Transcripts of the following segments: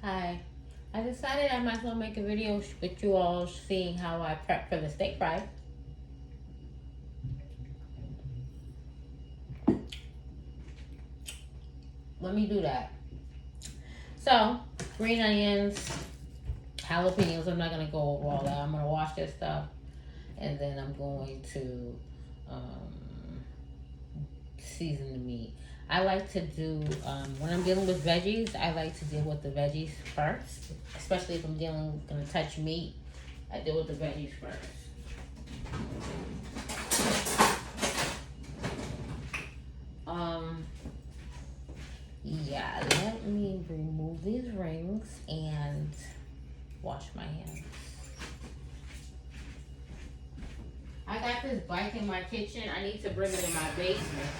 Hi. I decided I might as well make a video with you all seeing how I prep for the steak fry. Let me do that. So, green onions, jalapenos. I'm not going to go over all that. I'm going to wash this stuff. And then I'm going to season the meat. I like to do, when I'm dealing with veggies, I like to deal with the veggies first. Especially if I'm going to touch meat, I deal with the veggies first. Yeah, let me remove these rings and wash my hands. I got this bike in my kitchen. I need to bring it in my basement.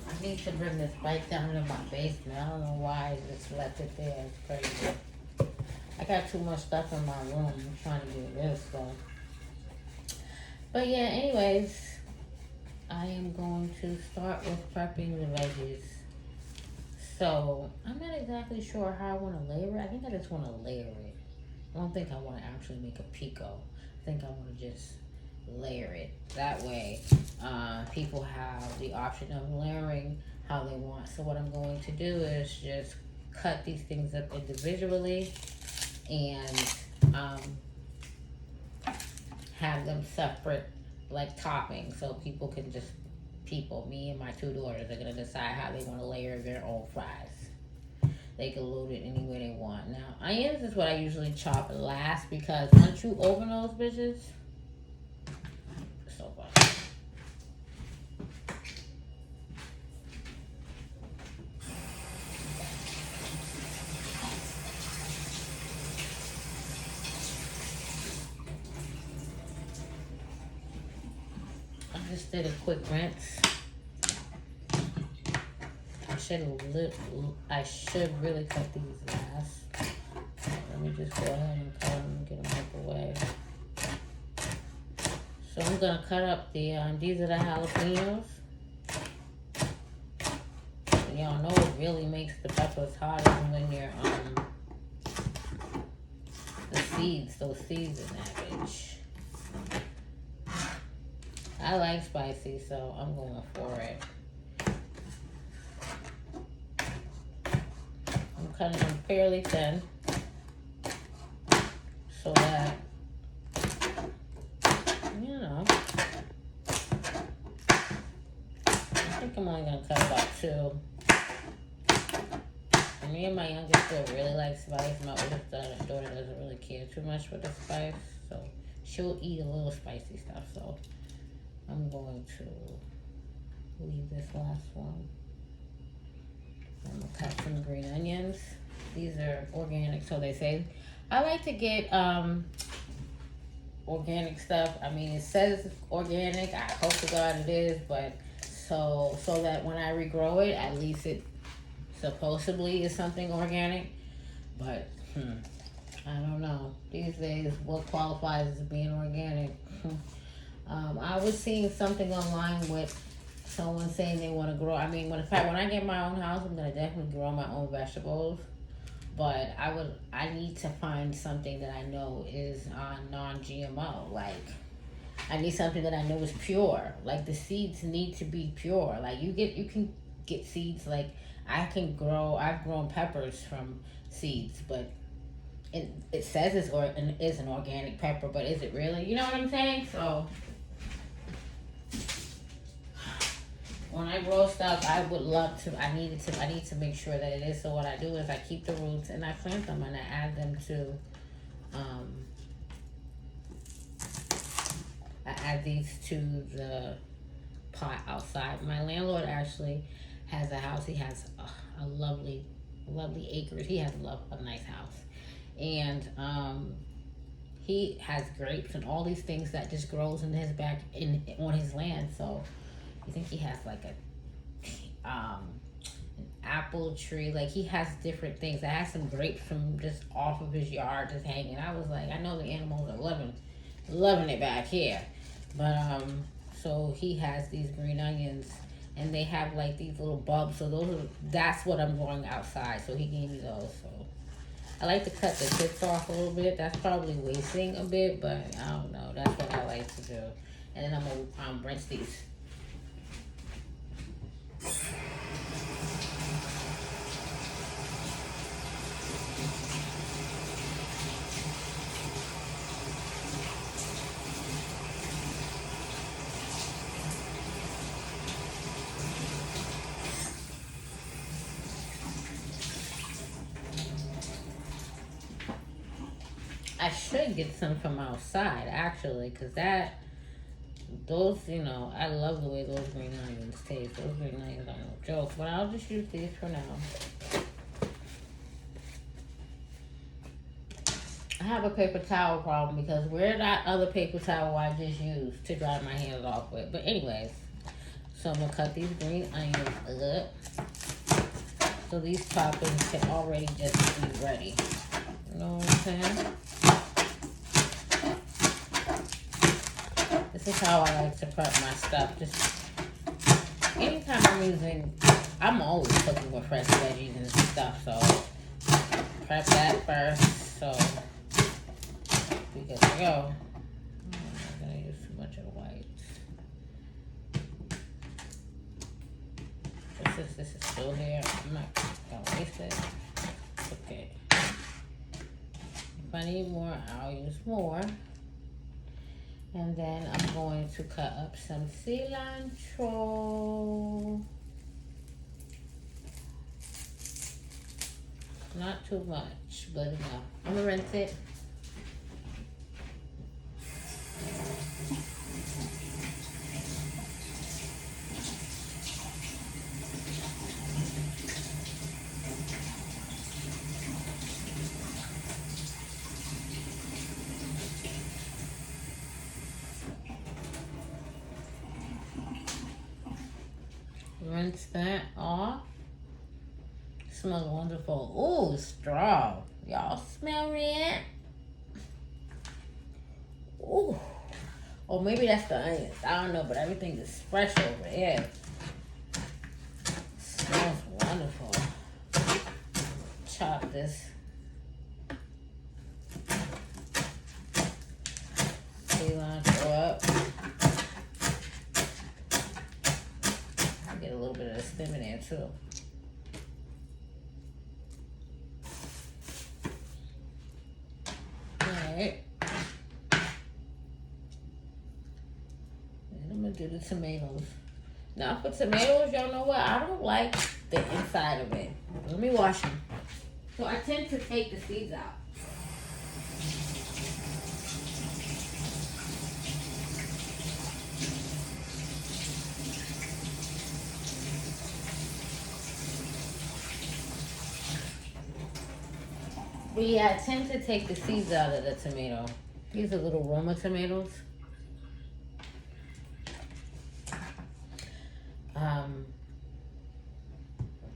I need to bring this bike down to my basement. I don't know why I just left it there. It's crazy. I got too much stuff in my room. I'm trying to get rid of stuff. But yeah, anyways, I am going to start with prepping the veggies. So, I'm not exactly sure how I want to layer it. I think I just want to layer it. I don't think I want to actually make a pico. I think I want to just layer it. That way, people have the option of layering how they want. So what I'm going to do is just cut these things up individually and have them separate like toppings so people can just, me and my two daughters are going to decide how they want to layer their own fries. They can load it any way they want. Now, onions is what I usually chop last because once you open those bitches, so fun. I just did a quick rinse. I should really cut these last. Let me just go ahead and cut them and get them out the way. So I'm gonna cut up the, these are the jalapenos. And y'all know it really makes the peppers hotter when you're, those seeds in that bitch. I like spicy, so I'm going for it. I'm cutting them fairly thin so that, you know, I think I'm only gonna cut about 2. And me and my youngest daughter really like spice. My oldest daughter doesn't really care too much for the spice, so she'll eat a little spicy stuff. So I'm going to leave this last one. I'm gonna cut some green onions. These are organic, so they say. I like to get organic stuff. I mean, it says organic. I hope to God it is, but so that when I regrow it, at least it supposedly is something organic. But I don't know. These days, what qualifies as being organic? I was seeing something online with someone saying they want to grow. I mean, when I get my own house, I'm gonna definitely grow my own vegetables. But I need to find something that I know is non-GMO. Like, I need something that I know is pure. Like, the seeds need to be pure. Like, you can get seeds. Like, I've grown peppers from seeds, but it says it's an organic pepper, but is it really? You know what I'm saying? So when I grow stuff, I would love to. I need to make sure that it is. So what I do is I keep the roots and I plant them and I add them to. I add these to the pot outside. My landlord actually has a house. He has a lovely acres. He has a nice house, and he has grapes and all these things that just grows in his on his land. So I think he has like an apple tree. Like he has different things. I had some grapes from just off of his yard just hanging. I was like, I know the animals are loving it back here. But so he has these green onions and they have like these little bulbs. So that's what I'm growing outside. So he gave me those. So I like to cut the tips off a little bit. That's probably wasting a bit, but I don't know. That's what I like to do. And then I'm gonna rinse these. I should get some from outside actually, cause those, I love the way those green onions taste. Those green onions are no joke, but I'll just use these for now. I have a paper towel problem because where that other paper towel I just used to dry my hands off with. But anyways, so I'm gonna cut these green onions up. So these toppings can already just be ready. You know what I'm saying? This is how I like to prep my stuff. Just anytime I'm always cooking with fresh veggies and stuff. So prep that first. So we good to go. I'm not gonna use too much of the whites. This is still here. I'm not gonna waste it. Okay. If I need more, I'll use more. And then I'm going to cut up some cilantro. Not too much, but enough. I'm gonna rinse it. Rinse that off. Smells wonderful. Ooh, strong. Y'all smell it? Ooh. Or maybe that's the onions. I don't know, but everything is fresh over here. Smells wonderful. Chop this cilantro up. Get a little bit of the stem in there too. Alright. And I'm gonna do the tomatoes. Now for tomatoes, y'all know what? I don't like the inside of it. Let me wash them. So I tend to take the seeds out. But yeah, I tend to take the seeds out of the tomato. These are little Roma tomatoes.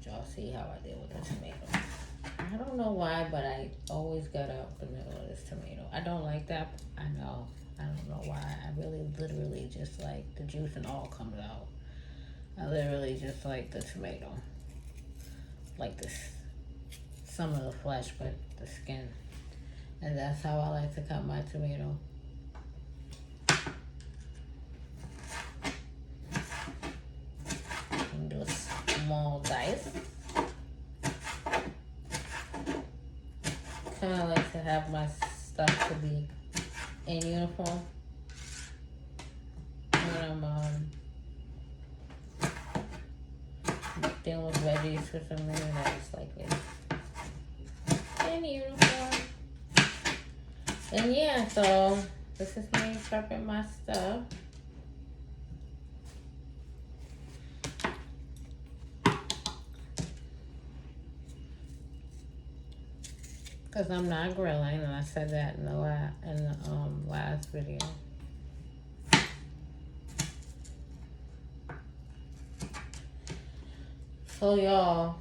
Y'all see how I deal with the tomato. I don't know why, but I always gut out the middle of this tomato. I don't like that. I know. I don't know why. I really literally just like the juice and all comes out. I literally just like the tomato. Like this. Some of the flesh, but the skin. And that's how I like to cut my tomato. And do a small dice. Kind of like to have my stuff to be in uniform. When I'm dealing with veggies for some reason, I just like it. In uniform. And yeah, so this is me prepping my stuff. Because I'm not grilling, and I said that in the last video. So y'all,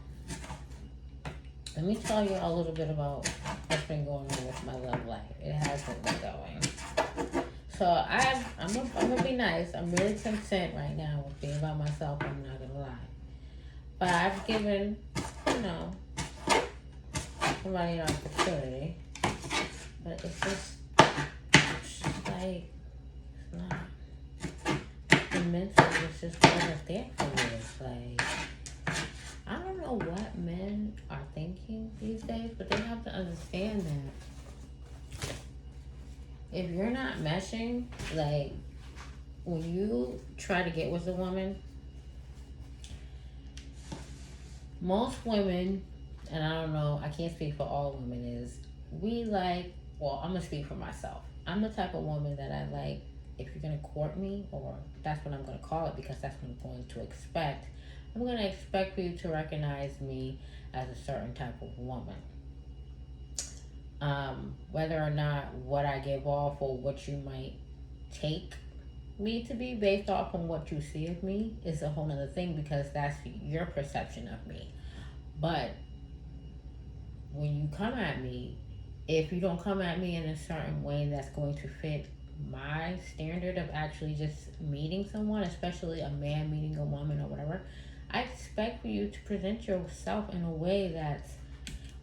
let me tell you a little bit about what's been going on with my love life. It hasn't been going. So I'm gonna be nice. I'm really content right now with being by myself. I'm not gonna lie, but I've given, you know, somebody an opportunity. But it's just like it's not the mental. It's just wasn't there for me. It's like I don't know what men are thinking these days, but they have to understand that if you're not meshing, like when you try to get with a woman, most women, and I don't know, I can't speak for all women, is we like, well, I'm gonna speak for myself. I'm the type of woman that I like, if you're gonna court me, or that's what I'm gonna call it because that's what I'm going to expect. I'm gonna expect for you to recognize me as a certain type of woman. Whether or not what I give off or what you might take me to be based off on what you see of me is a whole other thing because that's your perception of me. But when you come at me, if you don't come at me in a certain way that's going to fit my standard of actually just meeting someone, especially a man meeting a woman or whatever, I expect for you to present yourself in a way that's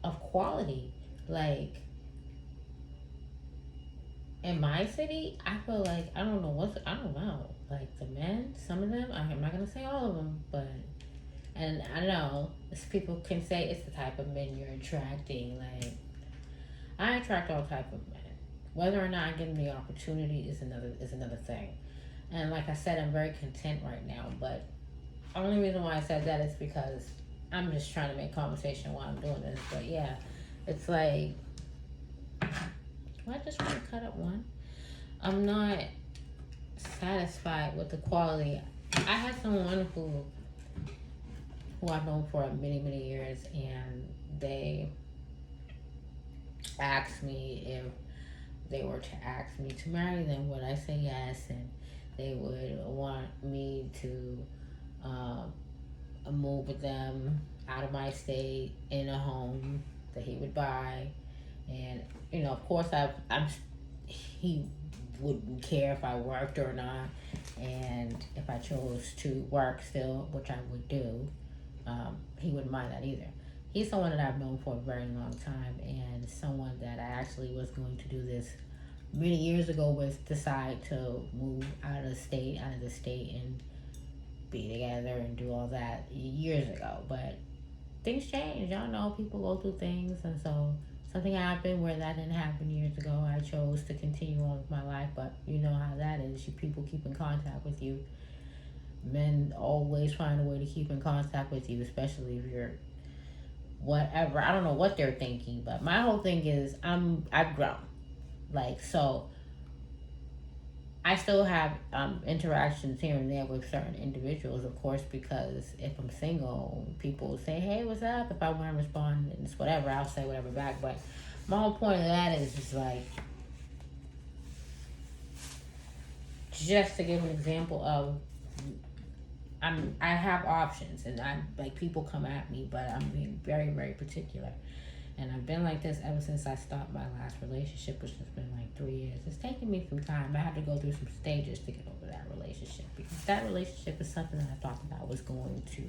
of quality. Like in my city, I feel like I don't know. Like the men, some of them, I'm not gonna say all of them, but and I know people can say it's the type of men you're attracting. Like I attract all type of men. Whether or not I give them the opportunity is another thing. And like I said, I'm very content right now. But the only reason why I said that is because I'm just trying to make conversation while I'm doing this. But yeah, it's like I just want to cut up one. I'm not satisfied with the quality. I had someone who I've known for many years, and they asked me if they were to ask me to marry them, would I say yes? And they would want me to move with them out of my state in a home that he would buy, and you know, of course, he wouldn't care if I worked or not, and if I chose to work still, which I would do, he wouldn't mind that either. He's someone that I've known for a very long time, and someone that I actually was going to do this many years ago with decide to move out of the state, and be together and do all that years ago. But things change. Y'all know people go through things, and so something happened where that didn't happen years ago. I chose to continue on with my life, but you know how that is. People keep in contact with you. Men always find a way to keep in contact with you, especially if you're whatever. I don't know what they're thinking, but my whole thing is I've grown. Like, so I still have interactions here and there with certain individuals, of course, because if I'm single, people say, hey, what's up? If I want to respond, and it's whatever, I'll say whatever back. But my whole point of that is just like, just to give an example of, I have options, and I'm like, people come at me, but I'm being very particular. And I've been like this ever since I stopped my last relationship, which has been like 3 years. It's taken me some time. I had to go through some stages to get over that relationship, because that relationship is something that I thought that I was going to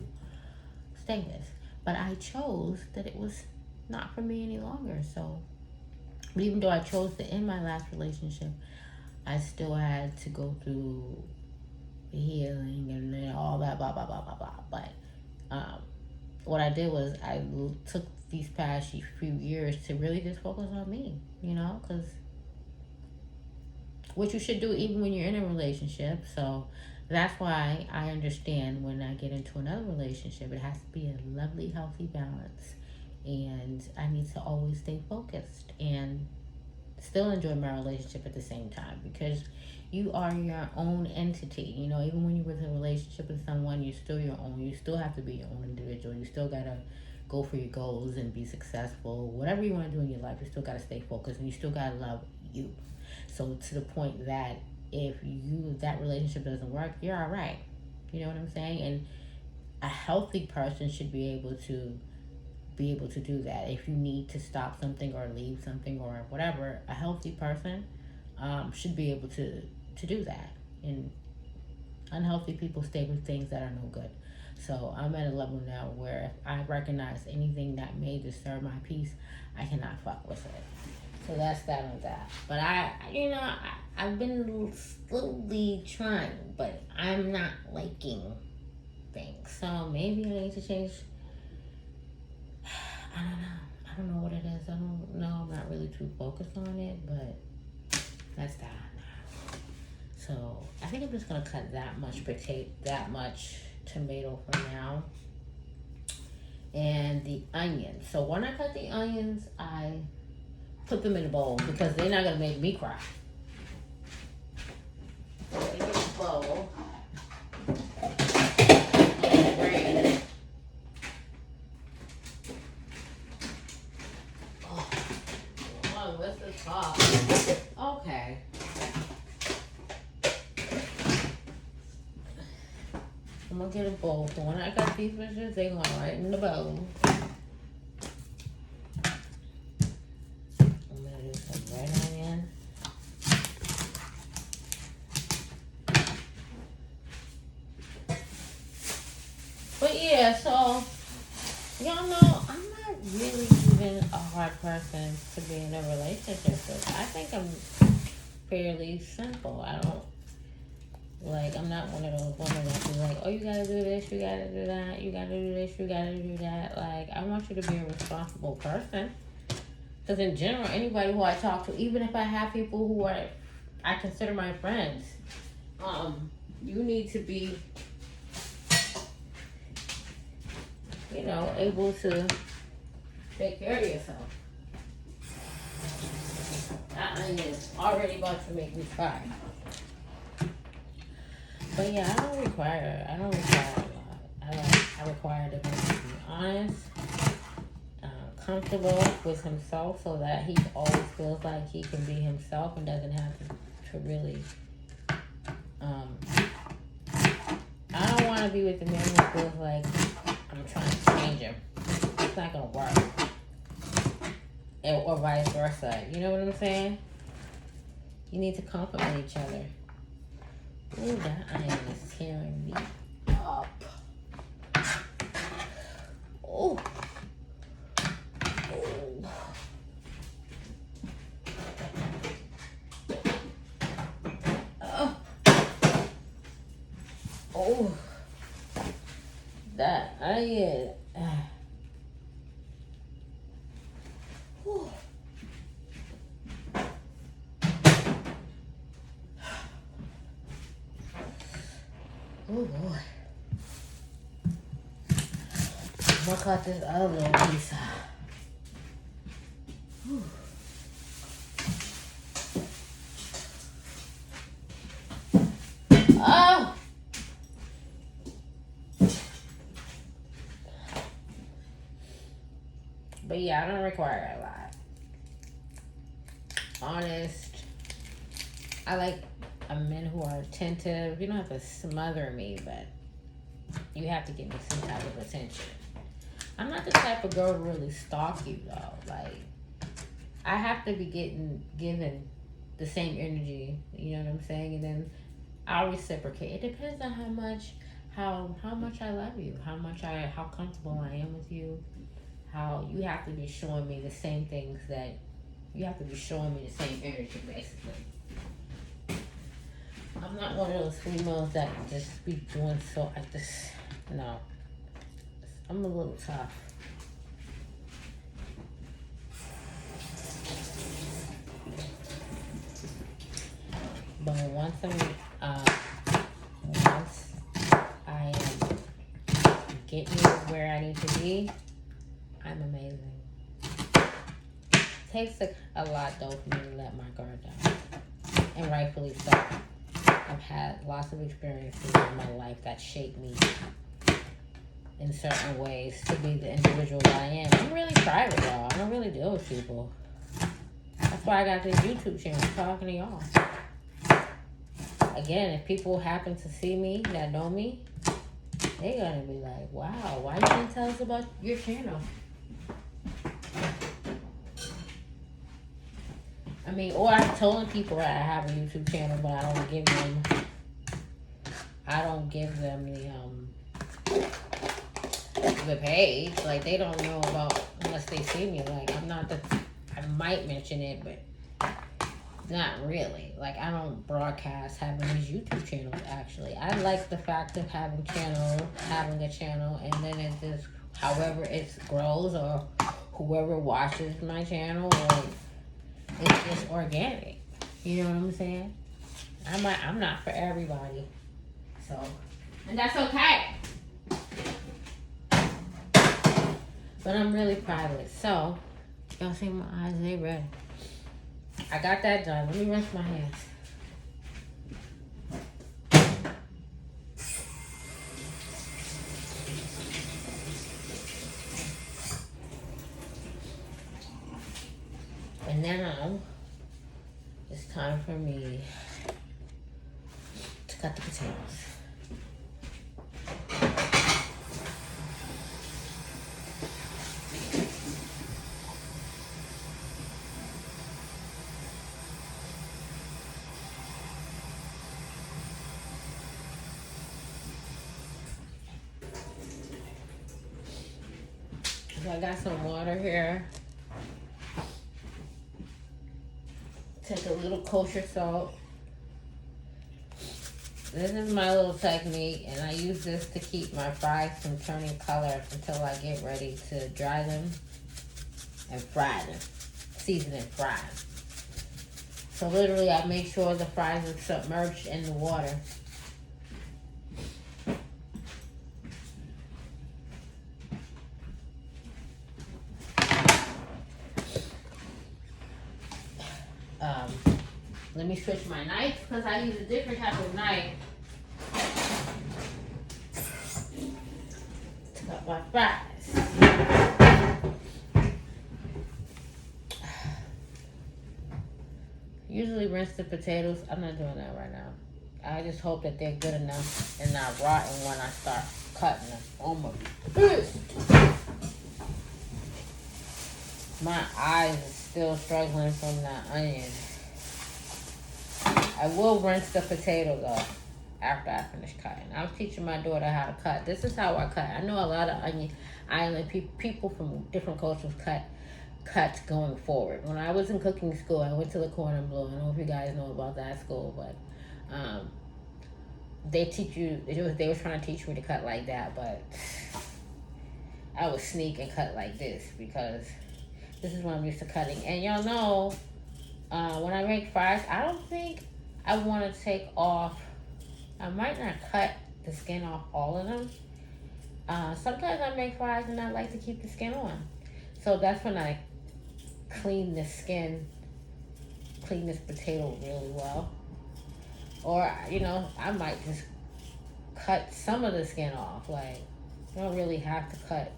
stay with. But I chose that it was not for me any longer. So, but even though I chose to end my last relationship, I still had to go through the healing and then all that, blah, blah, blah, blah, blah. But what I did was I took these past few years to really just focus on me, you know, because what you should do even when you're in a relationship. So that's why I understand when I get into another relationship, it has to be a lovely, healthy balance. And I need to always stay focused and still enjoy my relationship at the same time, because you are your own entity. You know, even when you're with a relationship with someone, you're still your own. You still have to be your own individual. You still gotta go for your goals and be successful. Whatever you want to do in your life, you still gotta stay focused, and you still gotta love you. So to the point that if that relationship doesn't work, you're all right. You know what I'm saying? And a healthy person should be able to do that. If you need to stop something or leave something or whatever, a healthy person should be able to do that. And unhealthy people stay with things that are no good. So I'm at a level now where if I recognize anything that may disturb my peace, I cannot fuck with it. So that's that on that. But I've been slowly trying, but I'm not liking things. So maybe I need to change. I don't know. I don't know what it is. I don't know. I'm not really too focused on it, but that's that. So I think I'm just gonna cut that much tomato for now, and the onions. So when I cut the onions, I put them in a bowl because they're not gonna make me cry. So in a bowl. Oh, what's the top? Okay. I'm gonna get a bowl. So when I got these fishes, they going right in the bowl. I'm gonna do some red onion. But yeah, so y'all know I'm not really even a hard person to be in a relationship with. I think I'm fairly simple. I'm not one of those women that be like, oh, you gotta do this, you gotta do that, you gotta do this, you gotta do that. Like, I want you to be a responsible person. Because in general, anybody who I talk to, even if I have people who I consider my friends, you need to be, able to take care of yourself. That onion is already about to make me cry. But yeah, I don't require a lot. I require the person to be honest, comfortable with himself so that he always feels like he can be himself and doesn't have to really, I don't want to be with a man who feels like I'm trying to change him. It's not going to work. Or vice versa. You know what I'm saying? You need to compliment each other. Ooh, that iron is tearing me up. Oh. Oh. That iron. Oh boy. I'm gonna cut this other little piece out. Oh! But yeah, I don't require a lot. Honest. I like men who are attentive. You don't have to smother me, but you have to give me some type of attention. I'm not the type of girl to really stalk you though. Like, I have to be given the same energy. You know what I'm saying? And then I'll reciprocate. It depends on how much I love you, how comfortable I am with you. How you have to be showing me the same things that you have to be showing me the same energy, basically. I'm not one of those females that just be doing so like this. No. I'm a little tough. But once I am getting where I need to be, I'm amazing. It takes a lot though for me to let my guard down. And rightfully so. I've had lots of experiences in my life that shaped me in certain ways to be the individual that I am. I'm really private, y'all. I don't really deal with people. That's why I got this YouTube channel talking to y'all. Again, if people happen to see me that know me, They're gonna be like, wow, why you didn't tell us about your channel? I mean, or I've told people that I have a YouTube channel, but I don't give them the page. Like, they don't know about unless they see me. Like, I might mention it, but not really. Like, I don't broadcast having these YouTube channels, actually. I like the fact of having a channel, and then it just, however it grows, or whoever watches my channel, or it's just organic. You know what I'm saying? I'm not for everybody. So, and that's okay. But I'm really private. So, y'all see my eyes, they red. I got that done. Let me rinse my hands. And now, it's time for me to cut the potatoes. So I got some water here. Take a little kosher salt. This is my little technique, and I use this to keep my fries from turning color until I get ready to dry them and fry them. Season and fry. So literally, I make sure the fries are submerged in the water. Let me switch my knife because I use a different type of knife to cut my fries. Usually rinse the potatoes. I'm not doing that right now. I just hope that they're good enough and not rotten when I start cutting them. Oh my eyes are still struggling from that onion. I will rinse the potatoes off after I finish cutting. I was teaching my daughter how to cut. This is how I cut. I know a lot of island people from different cultures cut going forward. When I was in cooking school, I went to the Cordon Bleu. I don't know if you guys know about that school, but they teach you. They were trying to teach me to cut like that, but I would sneak and cut like this because this is what I'm used to cutting. And y'all know, when I make fries, I don't think I want to take off. I might not cut the skin off all of them. Sometimes I make fries and I like to keep the skin on. So that's when I clean this potato really well. Or, I might just cut some of the skin off. Like, you don't really have to cut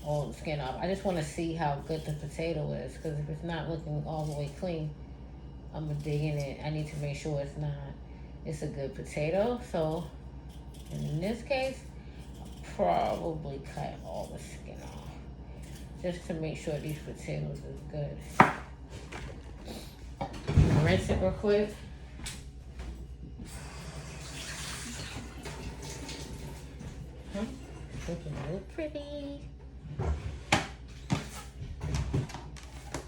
all the skin off. I just want to see how good the potato is. Because if it's not looking all the way clean, I'm going to dig in it. I need to make sure it's a good potato. So, in this case, I'll probably cut all the skin off. Just to make sure these potatoes is good. Rinse it real quick. Looking a little pretty.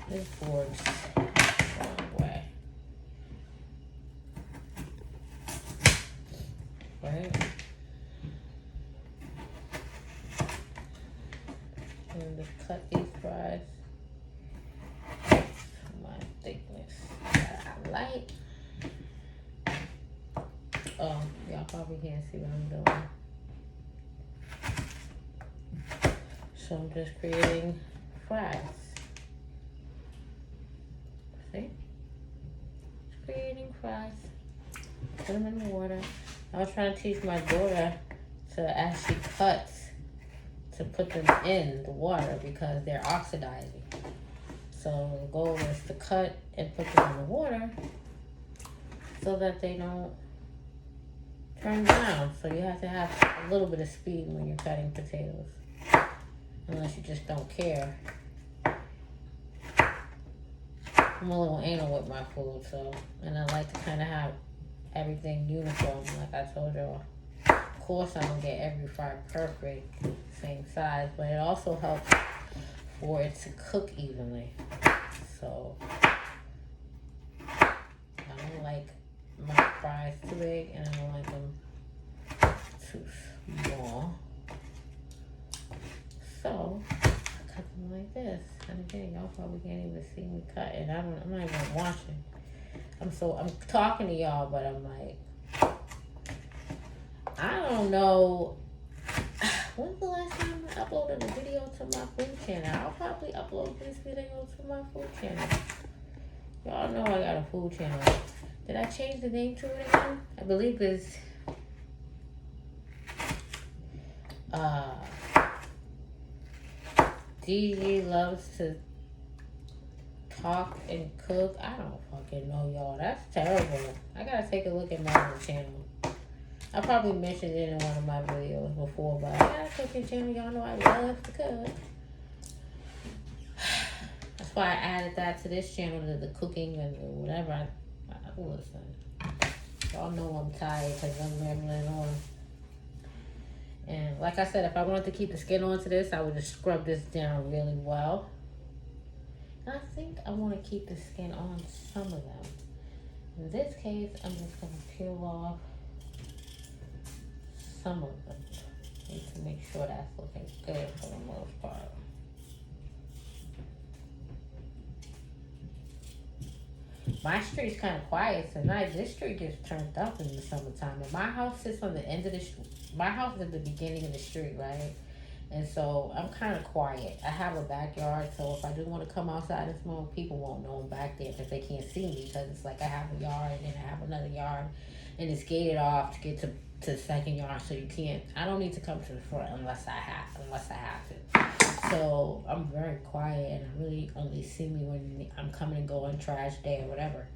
This board's the wrong way. Right? And just cut these fries to my thickness that I like. Oh, y'all probably can't see what I'm doing. So I'm just creating fries. See? Just creating fries. Put them in the water. I was trying to teach my daughter to, as she cuts, to put them in the water because they're oxidizing. So the goal is to cut and put them in the water so that they don't burn down. So you have to have a little bit of speed when you're cutting potatoes. Unless you just don't care. I'm a little anal with my food, so, and I like to kind of have everything uniform, like I told y'all. Of course, I don't get every fry perfect, same size, but it also helps for it to cook evenly. So, I don't like my fries too big, and I don't like them too small. So, I cut them like this. And again, y'all probably can't even see me cut it. I'm not even watching. I'm talking to y'all, but I'm like, I don't know. When's the last time I uploaded a video to my food channel? I'll probably upload this video to my food channel. Y'all know I got a food channel. Did I change the name to it again? I believe it's DG Loves to Talk and Cook. I don't fucking know, y'all. That's terrible. I gotta take a look at my own channel. I probably mentioned it in one of my videos before, but I got a cooking channel. Y'all know I love to cook. That's why I added that to this channel, the cooking and the whatever. I listen. Y'all know I'm tired because I'm rambling on. And like I said, if I wanted to keep the skin onto this, I would just scrub this down really well. And I think I want to keep the skin on some of them. In this case, I'm just going to peel off some of them. Need to make sure that's looking good for the most part. My street's kind of quiet tonight. This street gets turned up in the summertime. And my house sits on the end of the street. My house is at the beginning of the street, right? And so I'm kind of quiet. I have a backyard, so if I do want to come outside and smoke, people won't know I'm back there because they can't see me, because it's like I have a yard and then I have another yard, and it's gated off to get to the second yard, so you can't. I don't need to come to the front unless I have to. So I'm very quiet, and I really only see me when I'm coming and going, trash day or whatever.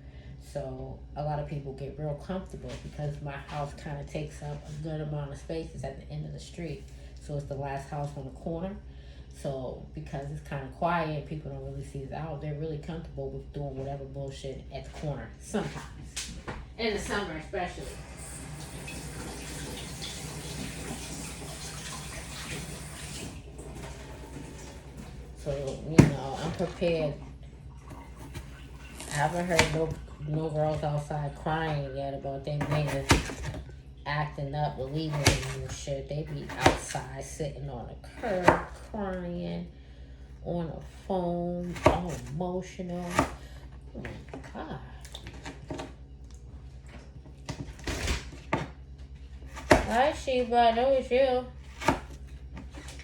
So a lot of people get real comfortable because my house kind of takes up a good amount of space. It's at the end of the street. So it's the last house on the corner. So because it's kind of quiet, people don't really see us out. They're really comfortable with doing whatever bullshit at the corner sometimes. In the summer especially. So, I'm prepared. I haven't heard no girls outside crying yet about their niggas acting up, leaving and shit. They be outside sitting on a curb crying on a phone, all emotional. Oh my God. Hi Sheba, I know it's you.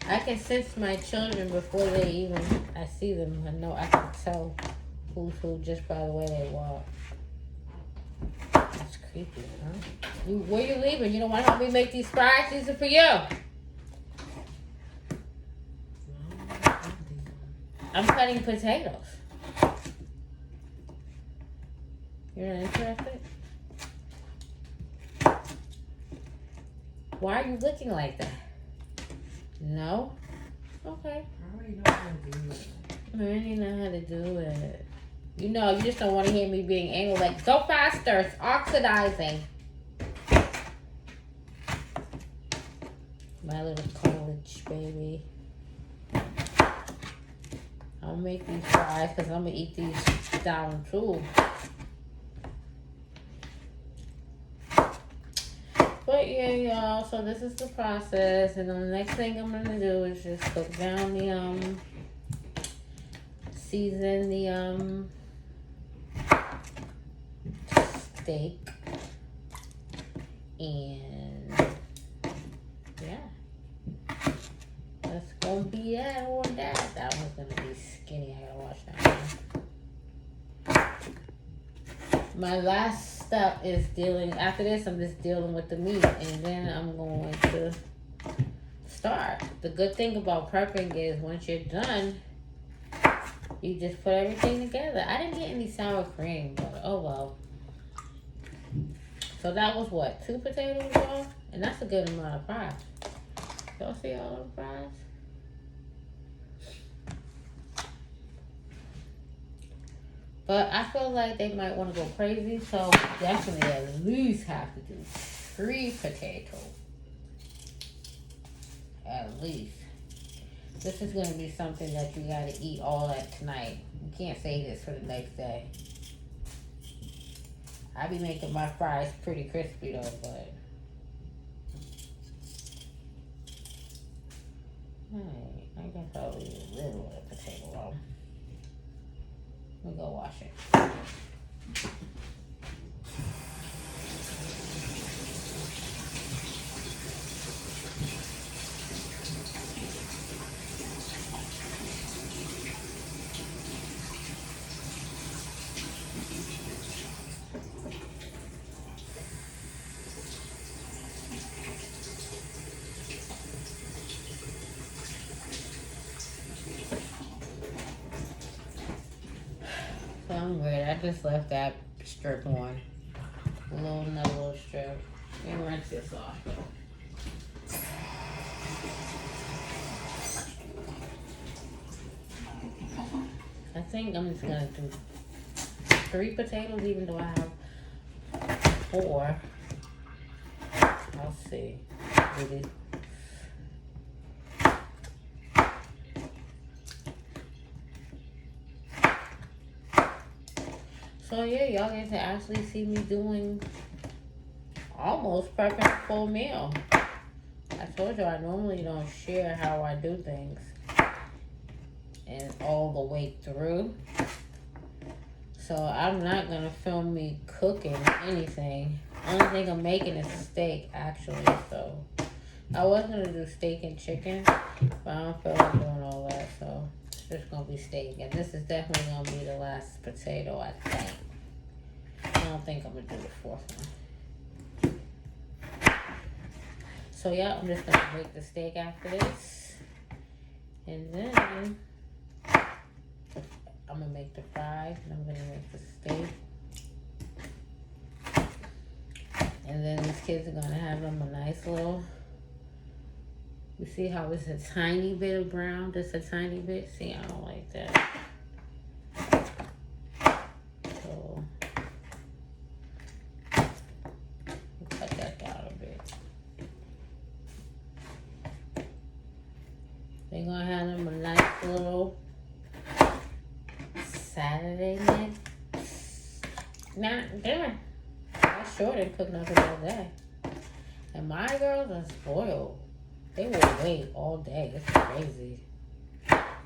I can sense my children before they even, I see them. I know I can tell who's who just by the way they walk. That's creepy, huh? Where you leaving? You don't want to help me make these fries? These are for you. I'm cutting potatoes. You're not interested? Why are you looking like that? No? Okay. I already know how to do it. I already know how to do it. You just don't want to hear me being anal. Like, go faster. It's oxidizing. My little college baby. I'll make these fries because I'm going to eat these down too. But yeah, y'all, so this is the process, and the next thing I'm gonna do is just cook down the season the steak, and yeah, that's gonna be that on that. That one's gonna be skinny. I gotta wash that one. My last step is after this I'm just dealing with the meat, and then I'm going to start. The good thing about prepping is once you're done, you just put everything together. I didn't get any sour cream, but oh well. So that was what, 2 potatoes, y'all? And that's a good amount of fries. Y'all see all the fries? But I feel like they might want to go crazy, so definitely at least have to do 3 potatoes. At least. This is going to be something that you got to eat all at tonight. You can't save this for the next day. I be making my fries pretty crispy though, but... Alright, I guess I'll leave a little bit of potato roll. Let me go wash it. So I'm good. I just left that strip on. Another little strip. Let me rinse this off though. I think I'm just gonna do 3 potatoes, even though I have 4. I'll see. Really. So yeah, y'all get to actually see me doing almost prepping a full meal. I told you I normally don't share how I do things and all the way through. So I'm not gonna film me cooking anything. Only thing I'm making is steak actually, so I was gonna do steak and chicken, but I don't feel like doing all that, so it's just gonna be steak. And this is definitely gonna be the last potato, I think. I don't think I'm gonna do the 4th one. So yeah, I'm just gonna make the steak after this. And then I'm gonna make the fries and I'm gonna make the steak. And then these kids are gonna have them a nice little, you see how it's a tiny bit of brown, just a tiny bit? See, I don't like that. So, cut that down a bit. They're gonna have them a nice little Saturday night. Not dinner. I sure didn't cook nothing all day. And my girls are spoiled. They will wait all day. It's crazy.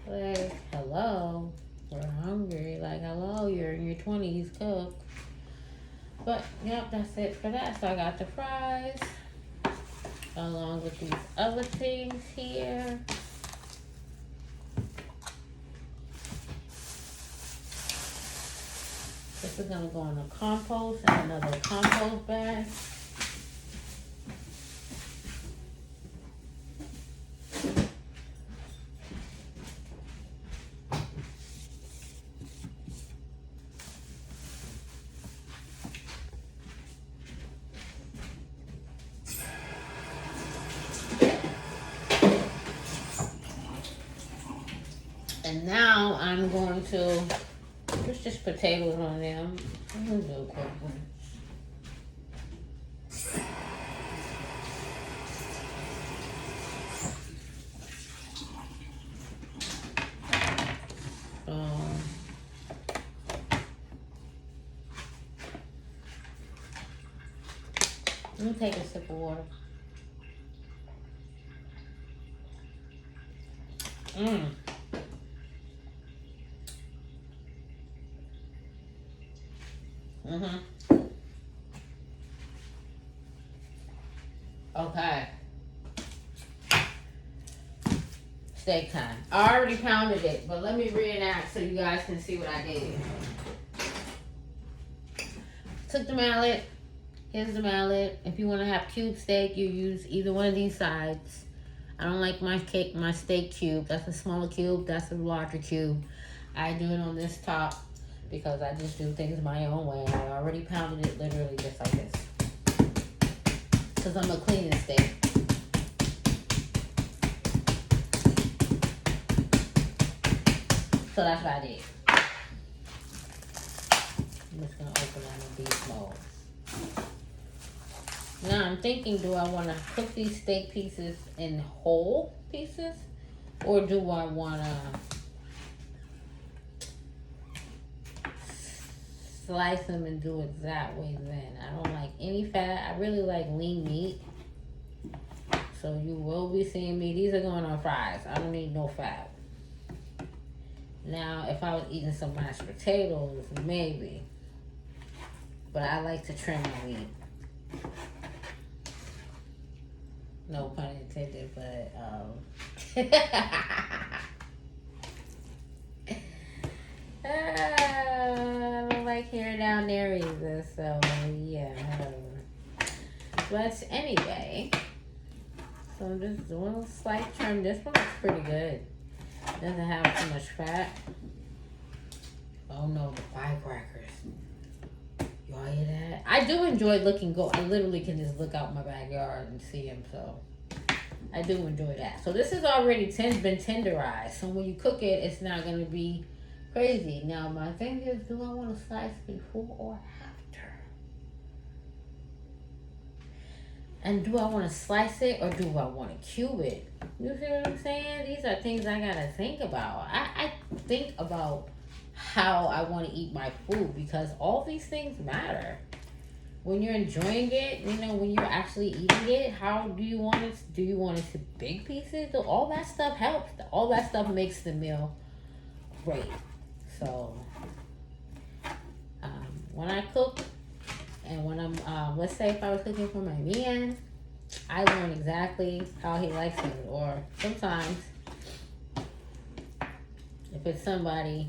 Like, hello, we're hungry. Like, hello, you're in your 20s, cook. But, yep, that's it for that. So I got the fries along with these other things here. This is gonna go in the compost and another compost bag. And now I'm going to, there's just potatoes on them. I'm gonna do a quick one. Let me take a sip of water. Okay. Steak time. I already pounded it, but let me reenact so you guys can see what I did. Took the mallet. Here's the mallet. If you want to have cube steak, you use either one of these sides. I don't like my steak cube. That's a smaller cube. That's a larger cube. I do it on this top because I just do things my own way. I already pounded it literally just like this. because I'm a cleaning steak. So that's what I did. I'm just gonna open them in beast mode. Now I'm thinking, do I want to cook these steak pieces in whole pieces, or do I want to slice them and do it that way? Then I don't like any fat. I really like lean meat, so you will be seeing me. These are going on fries. I don't need no fat. Now, if I was eating some mashed potatoes, maybe, but I like to trim my meat. No pun intended, but I don't like hearing down there either, so yeah. But anyway, so I'm just doing a slight trim. This one looks pretty good. Doesn't have too much fat. Oh no, the firecrackers. Y'all hear that? I do enjoy looking gold. I literally can just look out my backyard and see them, so I do enjoy that. So this is already been tenderized. So when you cook it, it's not going to be crazy. Now my thing is, do I want to slice before or after? And do I want to slice it or do I want to cube it? You see what I'm saying? These are things I got to think about. I think about how I want to eat my food because all these things matter. When you're enjoying it, you know, when you're actually eating it, how do you want it? Do you want it to big pieces? All that stuff helps. All that stuff makes the meal great. So, when I cook and when I'm, let's say if I was cooking for my man, I learn exactly how he likes it. Or sometimes, if it's somebody,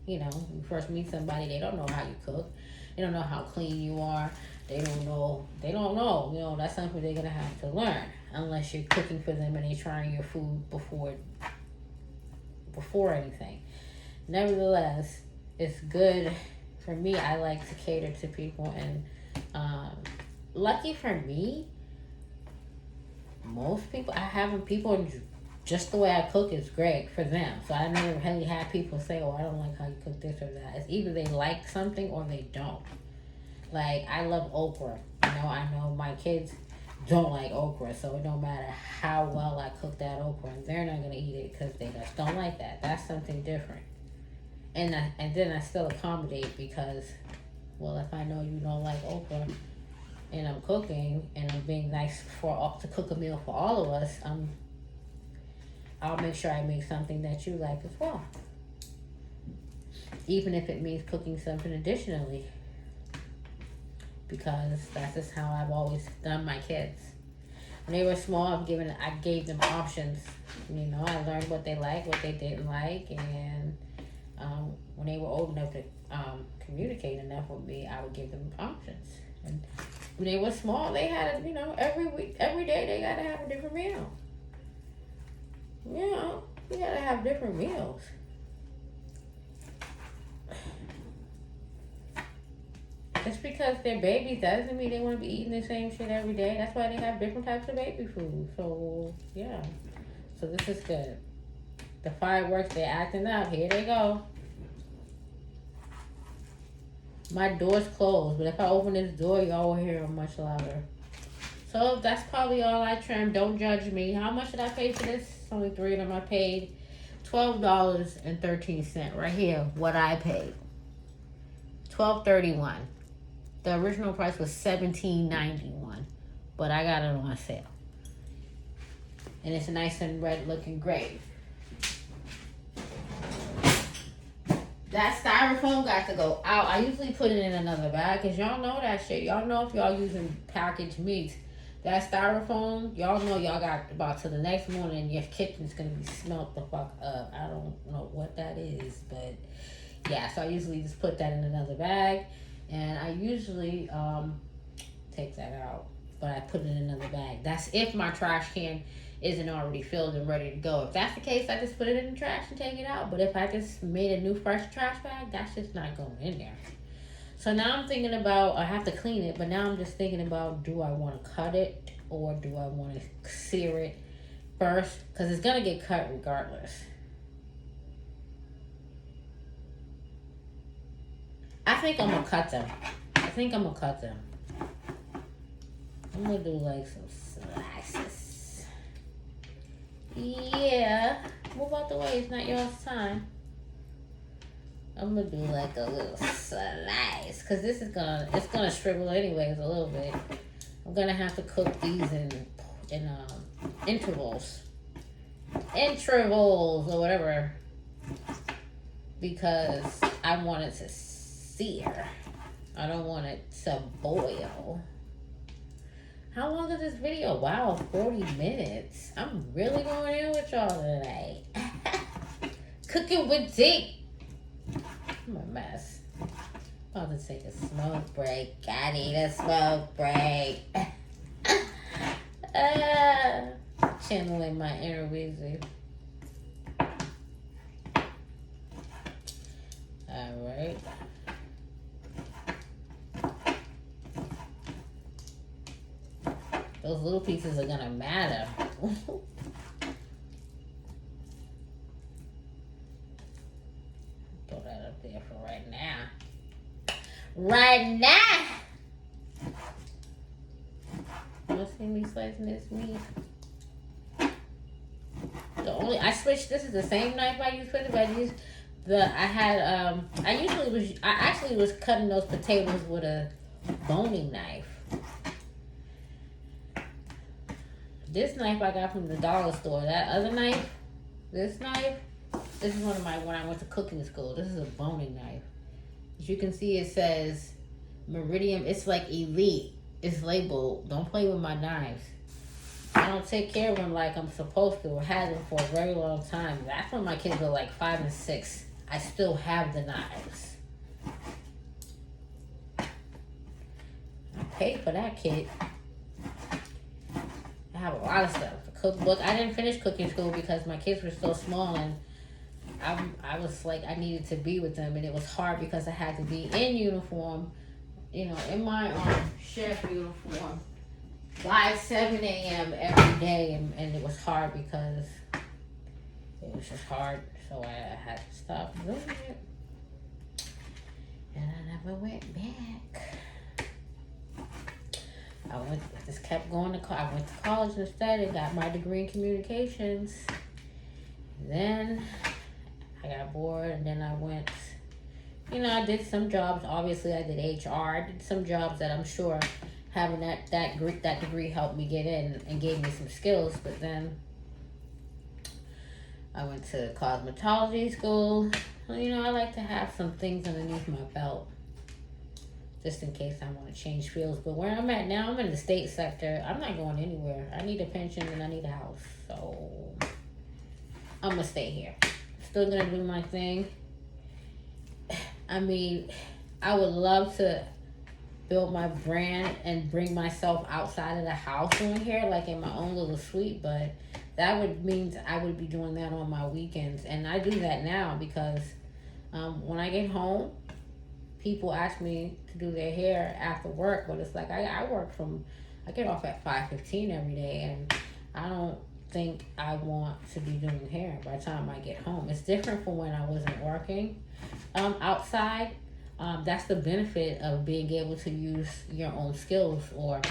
you know, you first meet somebody, they don't know how you cook. They don't know how clean you are. They don't know. You know, that's something they're going to have to learn. Unless you're cooking for them and they're trying your food before anything. Nevertheless, it's good for me. I like to cater to people. And lucky for me, most people, just the way I cook is great for them. So I never really had people say, oh, I don't like how you cook this or that. It's either they like something or they don't. Like, I love okra. You know, I know my kids don't like okra, so it don't matter how well I cook that okra. And they're not going to eat it because they just don't like that. That's something different. And then I still accommodate because, well, if I know you don't like okra and I'm cooking and I'm being nice to cook a meal for all of us, I'll make sure I make something that you like as well. Even if it means cooking something additionally. Because that's just how I've always done my kids. When they were small, I gave them options. You know, I learned what they liked, what they didn't like, and when they were old enough to communicate enough with me, I would give them options. And when they were small, they had, you know, every day they got to have a different meal. You know, you gotta have different meals. Just because they're babies doesn't mean they want to be eating the same shit every day. That's why they have different types of baby food. So, yeah. So this is good. The fireworks, they're acting up. Here they go. My door's closed, but if I open this door, y'all will hear them much louder. So that's probably all I trimmed. Don't judge me. How much did I pay for this? Only 3 of them. I paid $12.13 right here. What I paid, $12.31. The original price was $17.91, but I got it on sale, and it's nice and red looking great. That styrofoam got to go out. I usually put it in another bag because y'all know that shit. Y'all know if y'all using packaged meats. That styrofoam, y'all know y'all got about to the next morning and your kitchen's going to be smelt the fuck up. I don't know what that is, but yeah, so I usually just put that in another bag, and I usually take that out, but I put it in another bag. That's if my trash can isn't already filled and ready to go. If that's the case, I just put it in the trash and take it out, but if I just made a new fresh trash bag, that's just not going in there. So now I'm thinking about, I have to clean it, but now I'm just thinking about, do I want to cut it or do I want to sear it first? Because it's going to get cut regardless. I think I'm going to cut them. I'm going to do like some slices. Yeah. Move out the way. It's not your time. I'm gonna do like a little slice because this is it's gonna shrivel anyways a little bit. I'm gonna have to cook these in intervals or whatever, because I want it to sear. I don't want it to boil. How long is this video? Wow, 40 minutes. I'm really going in with y'all today. Cooking with Dee. I'm a mess. I'm about to take a smoke break. I need a smoke break. Channeling my inner Weezy. Alright. Those little pieces are gonna matter. Throw that up there for right now. Right now! You see me slicing this meat? I switched, this is the same knife I used for the veggies. I actually was cutting those potatoes with a boning knife. This knife I got from the dollar store. That other knife, this is one of my, when I went to cooking school. This is a boning knife. As you can see, it says Meridian. It's like elite. It's labeled, don't play with my knives. I don't take care of them like I'm supposed to. I had them for a very long time. That's when my kids were like 5 and 6. I still have the knives. I paid for that kit. I have a lot of stuff. A cookbook. I didn't finish cooking school because my kids were so small, and I was like, I needed to be with them, and it was hard because I had to be in uniform, in my chef uniform by 7 a.m. every day, and it was hard because it was just hard, so I had to stop doing it, and I never went back. I just kept going to college. I went to college instead and got my degree in communications. Then I got bored, and then I went, I did some jobs. Obviously, I did HR. I did some jobs that I'm sure having that degree helped me get in and gave me some skills. But then I went to cosmetology school. I like to have some things underneath my belt, just in case I want to change fields. But where I'm at now, I'm in the state sector. I'm not going anywhere. I need a pension and I need a house. So I'm going to stay here. Still going to do my thing. I would love to build my brand and bring myself outside of the house doing hair, like in my own little suite. But that would mean I would be doing that on my weekends. And I do that now because when I get home, people ask me to do their hair after work, but it's like I get off at 5:15 every day, and I don't think I want to be doing hair by the time I get home. It's different from when I wasn't working outside. That's the benefit of being able to use your own skills or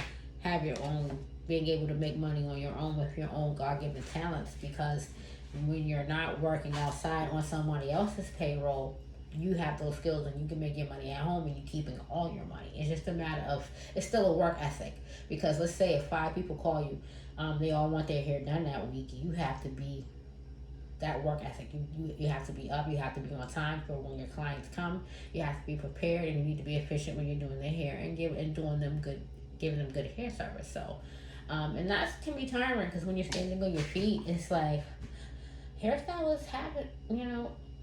have your own, being able to make money on your own with your own God-given talents, because when you're not working outside on somebody else's payroll, you have those skills and you can make your money at home and you're keeping all your money. It's just a matter of, it's still a work ethic, because let's say if 5 people call you, they all want their hair done that week, you have to be that work ethic. You have to be up, you have to be on time for when your clients come, you have to be prepared, and you need to be efficient when you're doing their hair and giving them good hair service. So and that can be tiring, because when you're standing on your feet, it's like hairstylists have it,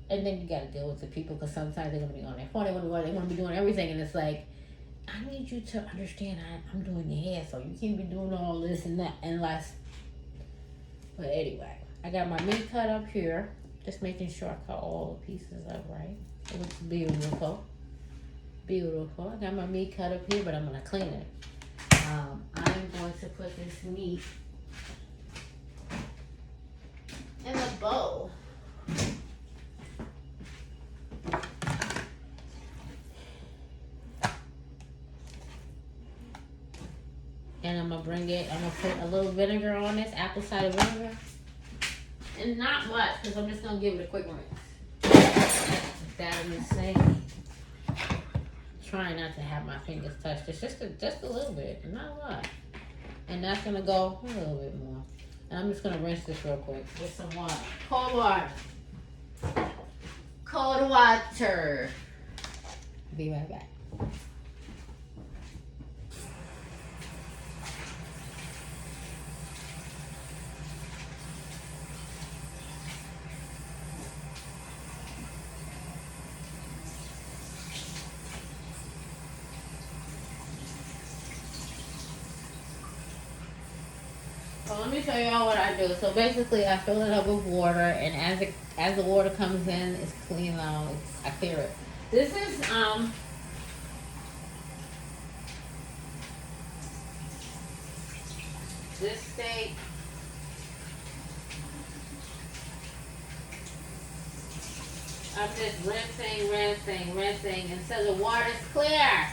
and then you got to deal with the people, because sometimes they're going to be on their phone, they want to be doing everything, and it's like, I need you to understand I'm doing your hair, so you can't be doing all this and that unless. But anyway, I got my meat cut up here, just making sure I cut all the pieces up right. It looks beautiful. Beautiful. I got my meat cut up here, but I'm gonna clean it. I'm going to put this meat in a bowl. And I'm gonna put a little vinegar on this, apple cider vinegar. And not much, because I'm just gonna give it a quick rinse. That in the sink. Trying not to have my fingers touch this, just a little bit, not a lot. And that's gonna go a little bit more. And I'm just gonna rinse this real quick with some water. Cold water. Cold water. Be right back. So let me show y'all what I do. So basically, I fill it up with water, and as the water comes in, it's clean out. I clear it. This is this steak. I'm just rinsing until the water's clear.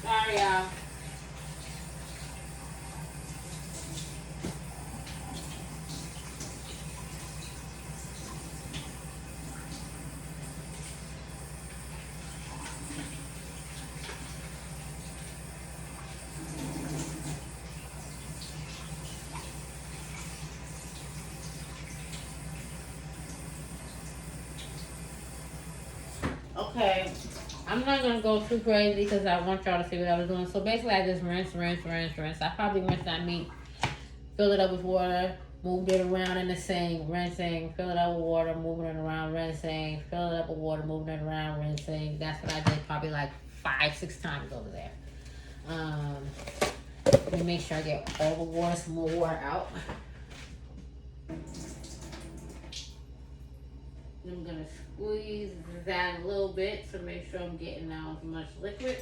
Sorry, y'all. Okay, I'm not gonna go too crazy because I want y'all to see what I was doing. So basically, I just rinse. I probably rinsed that meat, fill it up with water, moved it around in the sink, rinsing, fill it up with water, moving it around, rinsing, fill it up with water, moving it around, rinsing. That's what I did probably like 5-6 times over there. Let me make sure I get all the water, some more water out. I'm gonna squeeze that a little bit to make sure I'm getting out as much liquid.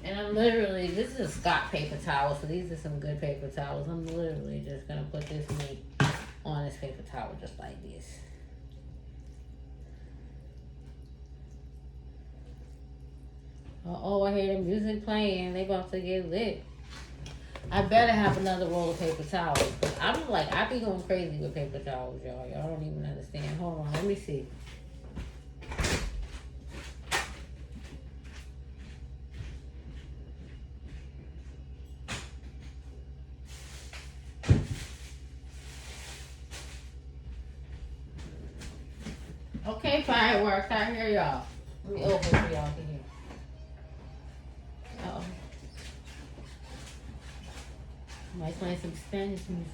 And I'm literally, this is a Scott paper towel, so these are some good paper towels. I'm literally just gonna put this meat on this paper towel just like this. Oh, I hear the music playing. They about to get lit. I better have another roll of paper towels. I'm like, I be going crazy with paper towels, y'all. Y'all don't even understand. Hold on, let me see. Okay, fireworks, I hear y'all. Let me open so y'all can hear. Uh-oh. Might play some Spanish music.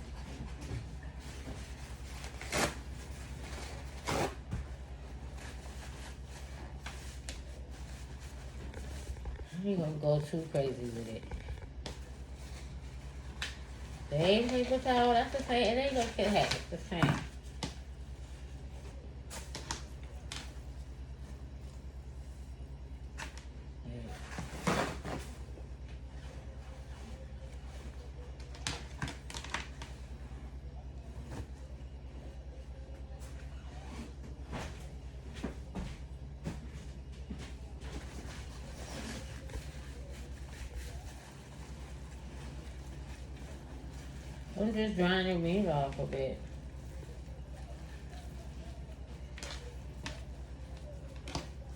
I ain't gonna go too crazy with it. They ain't paper towel, that's the same. It ain't gonna get hacked, it's the same. I'm just drying the meat off a bit.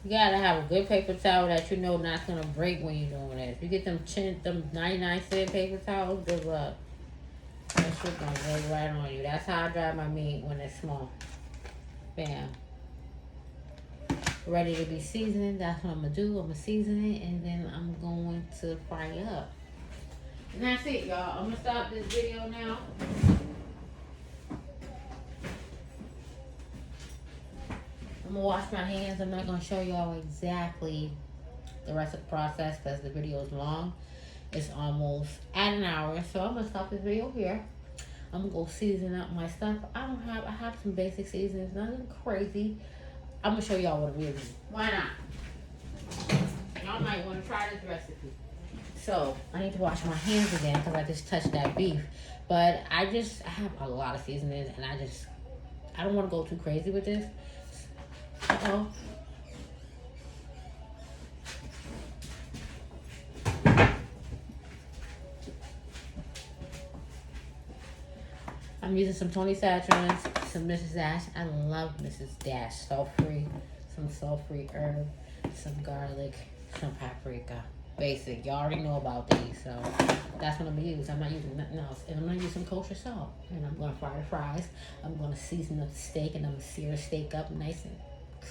You gotta have a good paper towel that you know not gonna break when you're doing this. You get them 99-cent paper towels, good luck. That shit gonna break right on you. That's how I dry my meat when it's small. Bam. Ready to be seasoned. That's what I'm gonna do. I'm gonna season it and then I'm going to fry it up. And that's it, y'all. I'm gonna stop this video now. I'm gonna wash my hands. I'm not gonna show y'all exactly the rest of the process because the video is long. It's almost at an hour. So I'm gonna stop this video here. I'm gonna go season up my stuff. I have some basic seasonings, nothing crazy. I'm gonna show y'all what I'm using. Why not? Y'all might want to try this recipe. So I need to wash my hands again because I just touched that beef. But I have a lot of seasonings, and I don't want to go too crazy with this. Uh-oh. I'm using some Tony Chachere's, some Mrs. Dash. I love Mrs. Dash. Salt-free, some salt-free herb, some garlic, some paprika. Basic. Y'all already know about these, so that's what I'm gonna use. I'm not using nothing else. And I'm gonna use some kosher salt. And I'm gonna fry the fries. I'm gonna season up the steak, and I'm gonna sear the steak up nice and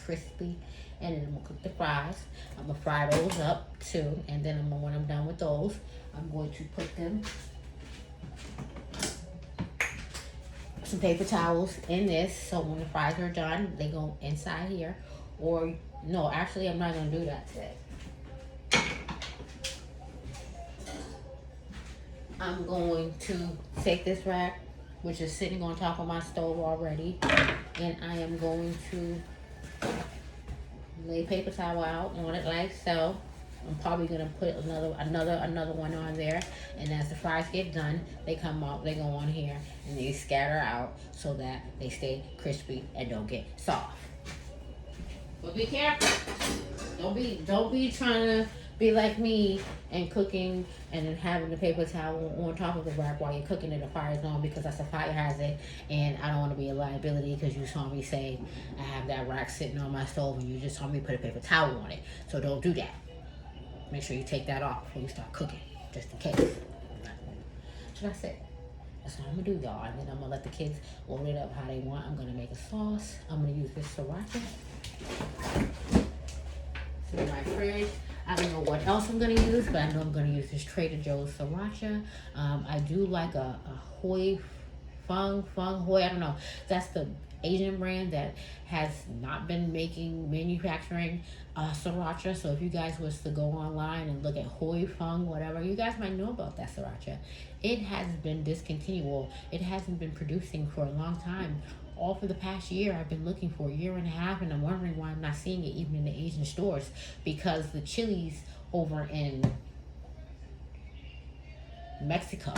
crispy. And then I'm gonna cook the fries. I'm gonna fry those up too. And then when I'm done with those, I'm going to put them some paper towels in this, so when the fries are done, they go inside here. Or no, actually, I'm not gonna do that today. I'm going to take this rack, which is sitting on top of my stove already, and I am going to lay paper towel out on it like so. I'm probably gonna put another one on there, and as the fries get done, they come out, they go on here, and they scatter out so that they stay crispy and don't get soft. But be careful. Don't be trying to be like me and cooking and then having the paper towel on top of the rack while you're cooking and the fire's on, because that's a fire hazard, and I don't want to be a liability because you saw me say I have that rack sitting on my stove and you just saw me put a paper towel on it. So don't do that. Make sure you take that off before you start cooking, just in case. So that's it. That's what I'm gonna do, y'all. And then I'm gonna let the kids load it up how they want. I'm gonna make a sauce. I'm gonna use this sriracha. It's in my fridge. I don't know what else I'm gonna use, but I know I'm gonna use this Trader Joe's sriracha. I do like a Hoi Fung Hoi. I don't know. That's the Asian brand that has not been manufacturing sriracha. So if you guys was to go online and look at Hoi Fung, whatever, you guys might know about that sriracha. It has been discontinued. It hasn't been producing for a long time. All for the past year, I've been looking for a year and a half, and I'm wondering why I'm not seeing it even in the Asian stores, because the chilies over in Mexico,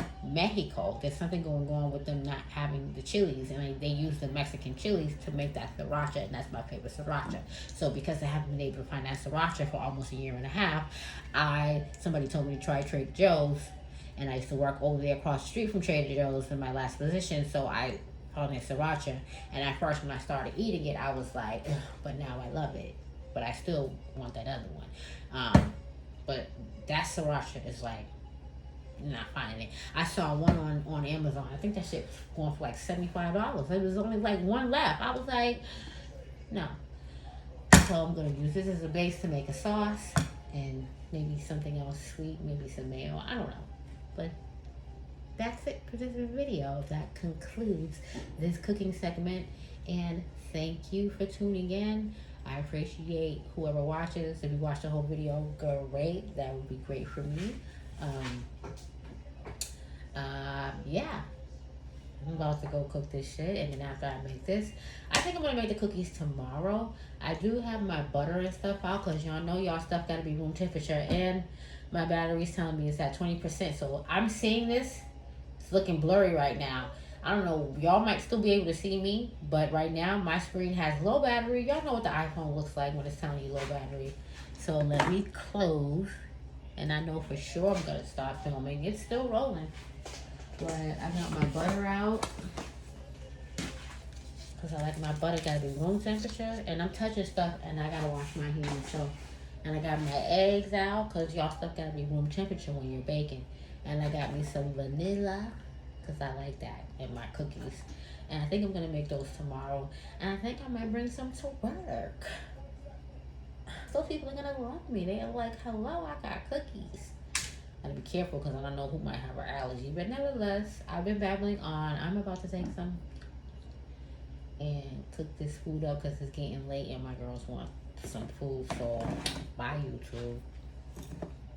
there's something going on with them not having the chilies, and they use the Mexican chilies to make that sriracha, and that's my favorite sriracha. So because I haven't been able to find that sriracha for almost a year and a half, somebody told me to try Trader Joe's, and I used to work over there across the street from Trader Joe's in my last position, so I found that sriracha, and at first when I started eating it, I was like, ugh, but now I love it, but I still want that other one. But that sriracha is like, not finding it. I saw one on Amazon. I think that shit was going for like $75. There was only like one left. I was like, no. So I'm gonna use this as a base to make a sauce, and maybe something else sweet, maybe some mayo. I don't know. But that's it for this video. That concludes this cooking segment, and thank you for tuning in. I appreciate whoever watches. If you watch the whole video, great. That would be great for me. Yeah, I'm about to go cook this shit, and then after I make this, I think I'm gonna make the cookies tomorrow. I do have my butter and stuff out, because y'all know y'all stuff gotta be room temperature, and my battery's telling me it's at 20%, so I'm seeing this. It's looking blurry right now. I don't know, y'all might still be able to see me, but right now my screen has low battery. Y'all know what the iPhone looks like when it's telling you low battery. So let me close, and I know for sure I'm gonna start filming. It's still rolling. But I got my butter out, because I like my butter gotta be room temperature, and I'm touching stuff and I gotta wash my hands. So, and I got my eggs out, because y'all stuff gotta be room temperature when you're baking. And I got me some vanilla, because I like that in my cookies. And I think I'm gonna make those tomorrow. And I think I might bring some to work. Those people are gonna love me. They're like, hello, I got cookies. I gotta be careful, because I don't know who might have an allergy. But nevertheless, I've been babbling on. I'm about to take some and cook this food up, because it's getting late and my girls want some food. So bye, YouTube.